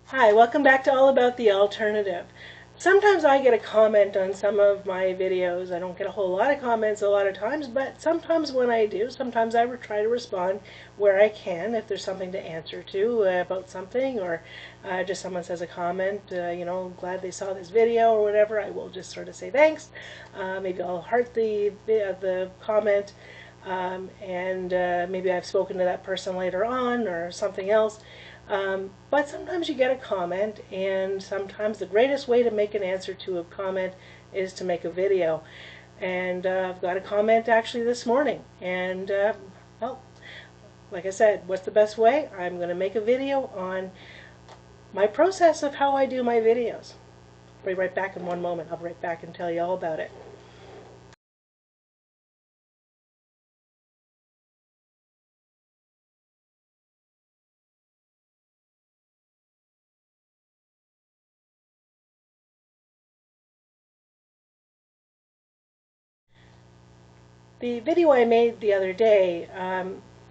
Hi, welcome back to All About the Alternative. Sometimes I get a comment on some of my videos. I don't get a whole lot of comments a lot of times, but sometimes when I do, sometimes I try to respond where I can if there's something to answer to about something, or just someone says a comment, glad they saw this video or whatever, I will just sort of say thanks. Maybe I'll heart the comment, and maybe I've spoken to that person later on or something else. But sometimes you get a comment, and sometimes the greatest way to make an answer to a comment is to make a video. And I've got a comment actually this morning. And, well, like I said, what's the best way? I'm going to make a video on my process of how I do my videos. I'll be right back in one moment. I'll be right back and tell you all about it. The video I made the other day,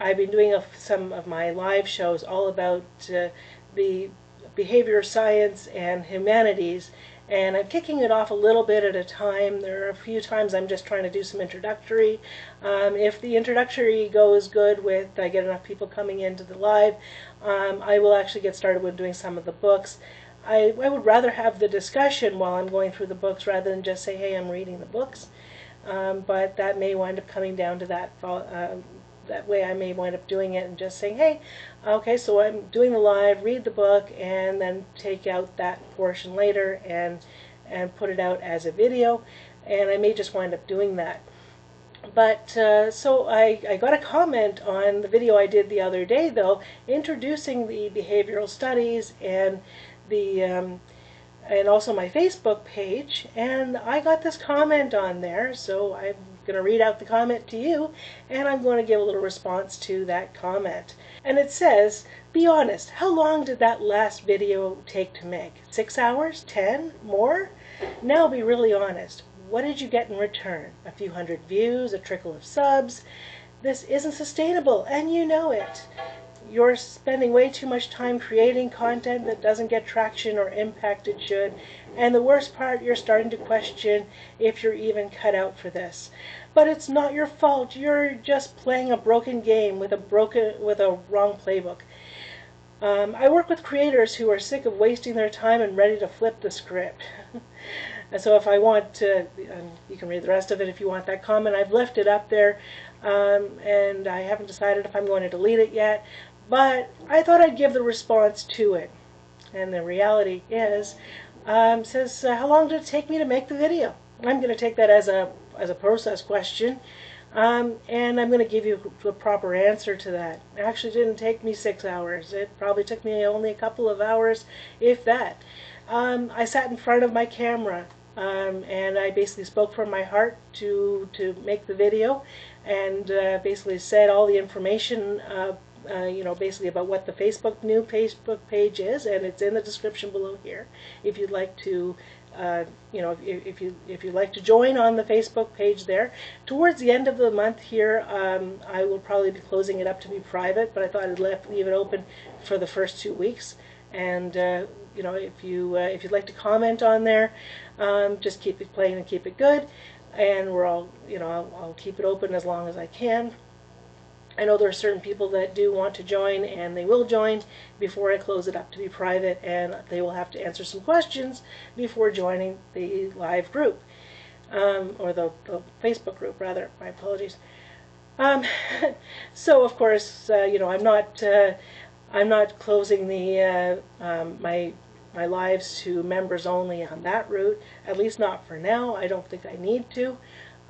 I've been doing some of my live shows all about the behavior science and humanities, and I'm kicking it off a little bit at a time. There are a few times I'm just trying to do some introductory. If the introductory goes good with, I get enough people coming into the live, I will actually get started with doing some of the books. I would rather have the discussion while I'm going through the books rather than just say, hey, I'm reading the books. But that may wind up coming down to that. That way I may wind up doing it and just saying, hey, okay, so I'm doing the live, read the book, and then take out that portion later and put it out as a video. And I may just wind up doing that. But so I got a comment on the video I did the other day, though, introducing the behavioral studies and also my Facebook page, and I got this comment on there, so I'm going to read out the comment to you, and I'm going to give a little response to that comment. And it says, be honest, how long did that last video take to make? 6 hours? 10? More? Now be really honest. What did you get in return? A few hundred views? A trickle of subs? This isn't sustainable, and you know it. You're spending way too much time creating content that doesn't get traction or impact it should. And the worst part, you're starting to question if you're even cut out for this. But it's not your fault. You're just playing a broken game with a wrong playbook. I work with creators who are sick of wasting their time and ready to flip the script. And so if I want to, you can read the rest of it if you want that comment. I've left it up there, and I haven't decided if I'm going to delete it yet. But I thought I'd give the response to it. And the reality is, says, how long did it take me to make the video? I'm going to take that as a process question. And I'm going to give you a proper answer to that. It actually didn't take me 6 hours. It probably took me only a couple of hours, if that. I sat in front of my camera, and I basically spoke from my heart to make the video, and basically said all the information basically about what the new Facebook page is, and it's in the description below here. If you'd like to, if you'd like to join on the Facebook page there. Towards the end of the month here, I will probably be closing it up to be private, but I thought I'd leave it open for the first 2 weeks. And if you'd like to comment on there, just keep it plain and keep it good. And I'll keep it open as long as I can. I know there are certain people that do want to join, and they will join before I close it up to be private, and they will have to answer some questions before joining the live group, or the Facebook group, rather. My apologies. So, of course, I'm not closing my lives to members only on that route, at least not for now. I don't think I need to.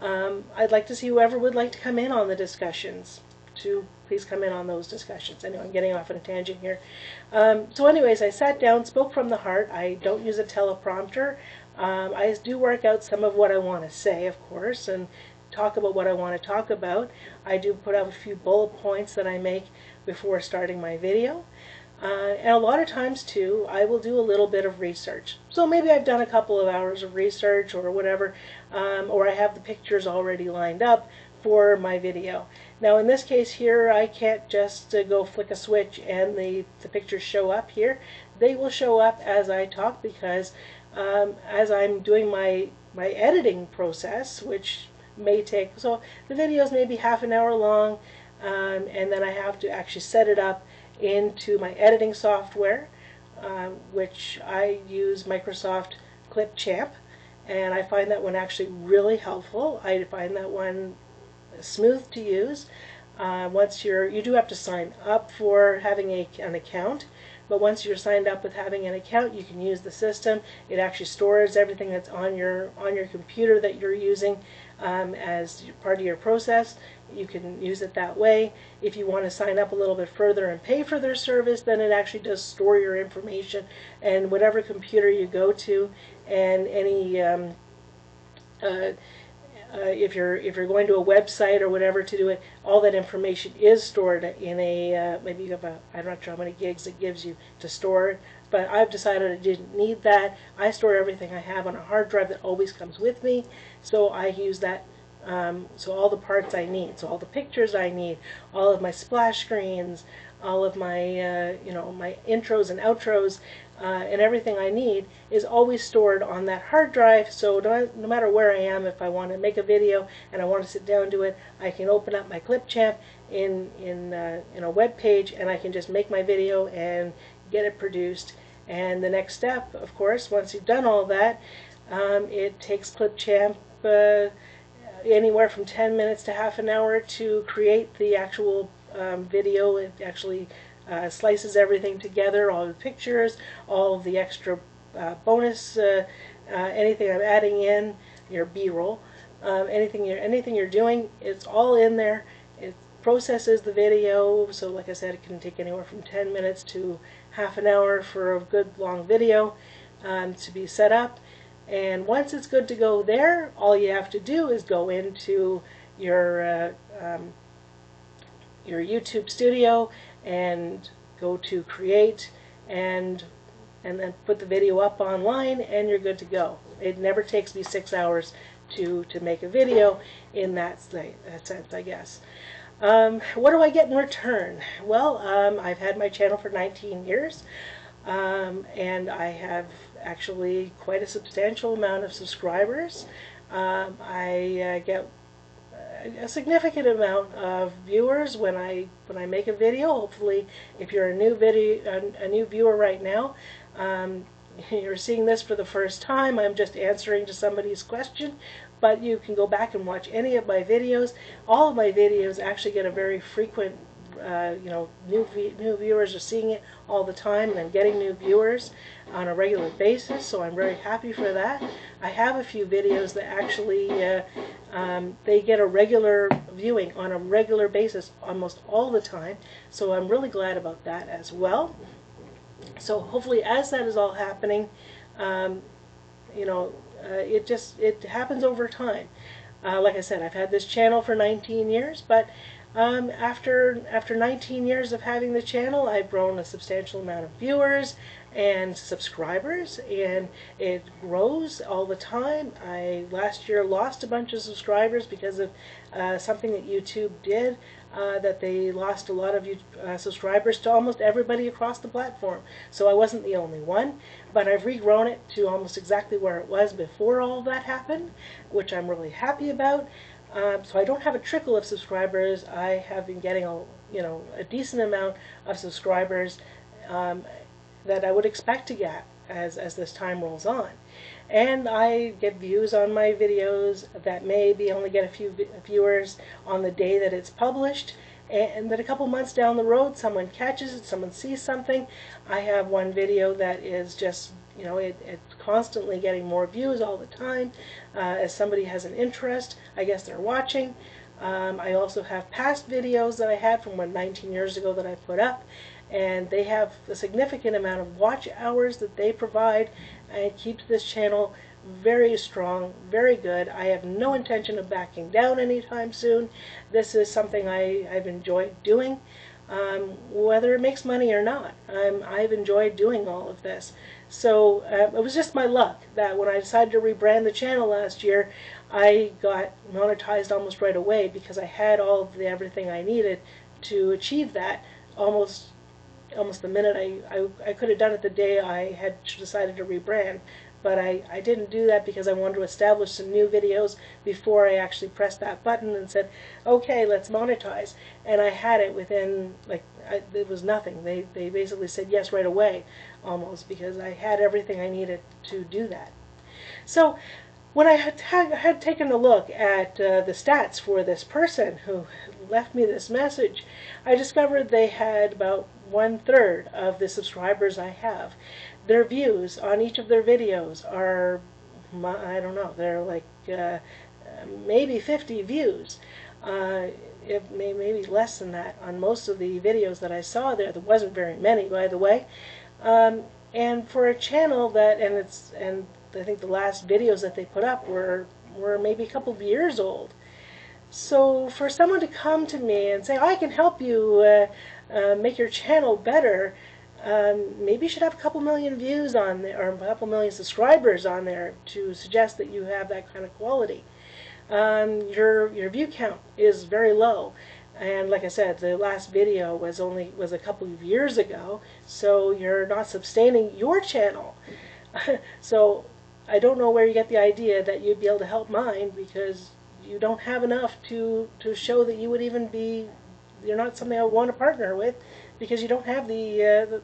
I'd like to see whoever would like to come in on the discussions to please come in on those discussions. Anyway, I'm getting off on a tangent here. So anyways, I sat down, spoke from the heart. I don't use a teleprompter. I do work out some of what I want to say, of course, and talk about what I want to talk about. I do put out a few bullet points that I make before starting my video. And a lot of times, too, I will do a little bit of research. So maybe I've done a couple of hours of research or whatever, or I have the pictures already lined up for my video. Now in this case here, I can't just go flick a switch and the pictures show up here. they will show up as I talk, because as I'm doing my editing process, which may take, so the videos may be half an hour long, and then I have to actually set it up into my editing software, which I use Microsoft Clipchamp, and I find that one actually really helpful. I find that one smooth to use. You do have to sign up for having an account, but once you're signed up with having an account, you can use the system. It actually stores everything that's on your computer that you're using as part of your process. You can use it that way. If you want to sign up a little bit further and pay for their service, then it actually does store your information, and whatever computer you go to, and any if you're going to a website or whatever to do it, all that information is stored in a maybe you have I'm not sure how many gigs it gives you to store it, but I've decided I didn't need that. I store everything I have on a hard drive that always comes with me, so I use that. So all the parts I need, so all the pictures I need, all of my splash screens, all of my my intros and outros, and everything I need is always stored on that hard drive. So no matter where I am, if I want to make a video and I want to sit down and do it, I can open up my Clipchamp in a web page, and I can just make my video and get it produced. And the next step, of course, once you've done all that, it takes Clipchamp anywhere from 10 minutes to half an hour to create the actual video. It actually slices everything together, all the pictures, all of the extra bonus, anything I'm adding in, your B-roll, anything you're doing, it's all in there. It processes the video, so like I said, it can take anywhere from 10 minutes to half an hour for a good long video to be set up. And once it's good to go there, all you have to do is go into your YouTube studio and go to create, and then put the video up online, and you're good to go. It never takes me 6 hours to make a video in that sense, I guess. What do I get in return? Well, I've had my channel for 19 years, and I have actually quite a substantial amount of subscribers. I get a significant amount of viewers when I make a video. Hopefully, if you're a new viewer right now, you're seeing this for the first time, I'm just answering to somebody's question, but you can go back and watch any of my videos. All of my videos actually get a very frequent, new viewers are seeing it all the time, and I'm getting new viewers on a regular basis, so I'm very happy for that. I have a few videos that actually they get a regular viewing on a regular basis almost all the time, so I'm really glad about that as well. So hopefully, as that is all happening, it happens over time. Like I said, I've had this channel for 19 years, but after 19 years of having the channel, I've grown a substantial amount of viewers and subscribers, and it grows all the time. I last year lost a bunch of subscribers because of something that YouTube did, that they lost a lot of subscribers to almost everybody across the platform. So I wasn't the only one, but I've regrown it to almost exactly where it was before all of that happened, which I'm really happy about. So I don't have a trickle of subscribers. I have been getting a decent amount of subscribers that I would expect to get as this time rolls on. And I get views on my videos that maybe only get a few viewers on the day that it's published, and then a couple months down the road someone catches it, someone sees something. I have one video that is just, it's constantly getting more views all the time. As somebody has an interest, I guess they're watching. I also have past videos that I had from 19 years ago that I put up, and they have a significant amount of watch hours that they provide, and it keeps this channel very strong, very good. I have no intention of backing down anytime soon. This is something I've enjoyed doing, whether it makes money or not. I've enjoyed doing all of this. So it was just my luck that when I decided to rebrand the channel last year, I got monetized almost right away, because I had all of everything I needed to achieve that almost almost the minute I could have done it the day I had decided to rebrand, but I didn't do that because I wanted to establish some new videos before I actually pressed that button and said, okay, let's monetize. And I had it within, like, it was nothing. They basically said yes right away, almost, because I had everything I needed to do that. So when I had taken a look at the stats for this person who left me this message, I discovered they had about 1/3 of the subscribers I have. Their views on each of their videos are, I don't know, they're like maybe 50 views. Maybe less than that on most of the videos that I saw there. There wasn't very many, by the way. And for a channel that, and I think the last videos that they put up were maybe a couple of years old. So for someone to come to me and say, oh, I can help you make your channel better, maybe you should have a couple million views on there, or a couple million subscribers on there to suggest that you have that kind of quality. Your view count is very low. And like I said, the last video was a couple of years ago, so you're not sustaining your channel. So I don't know where you get the idea that you'd be able to help mine, because you don't have enough to show that you would even be, you're not something I would want to partner with, because you don't have you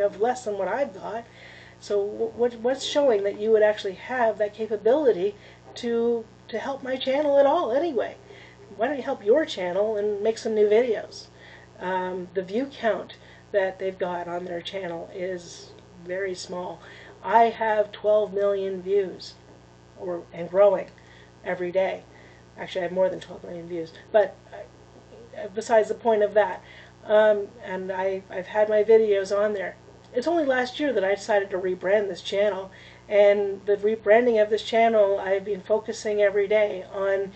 have less than what I've got. So what's showing that you would actually have that capability to help my channel at all anyway? Why don't you help your channel and make some new videos? The view count that they've got on their channel is very small. I have 12 million views, and growing every day. Actually, I have more than 12 million views, but besides the point of that. And I've had my videos on there. It's only last year that I decided to rebrand this channel, and the rebranding of this channel, I've been focusing every day on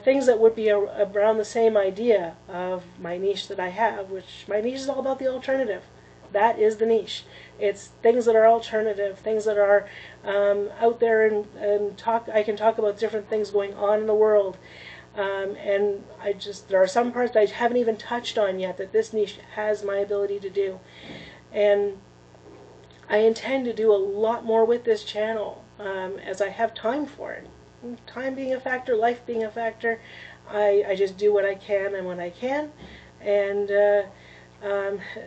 things that would be around the same idea of my niche that I have, which my niche is all about the alternative. That is the niche. It's things that are alternative, things that are out there, and I can talk about different things going on in the world. And there are some parts that I haven't even touched on yet that this niche has my ability to do. And I intend to do a lot more with this channel as I have time for it. Time being a factor, life being a factor, I just do what I can and when I can. And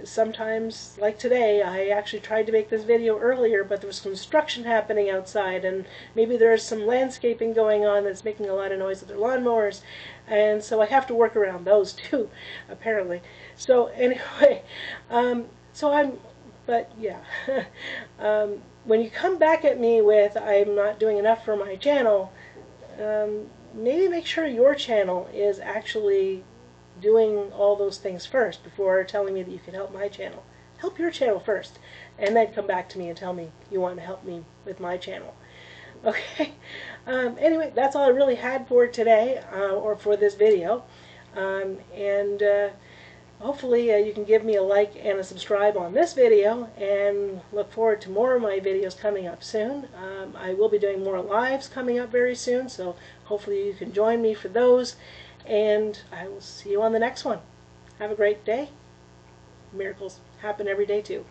sometimes, like today, I actually tried to make this video earlier, but there was construction happening outside, and maybe there's some landscaping going on that's making a lot of noise with their lawnmowers, and so I have to work around those too, apparently. So anyway, but yeah, when you come back at me with, I'm not doing enough for my channel, maybe make sure your channel is actually doing all those things first before telling me that you can help my channel. Help your channel first, and then come back to me and tell me you want to help me with my channel. Okay. Anyway, that's all I really had for today, or for this video. And hopefully you can give me a like and a subscribe on this video, and look forward to more of my videos coming up soon. I will be doing more lives coming up very soon, so hopefully you can join me for those, and I will see you on the next one. Have a great day. Miracles happen every day too.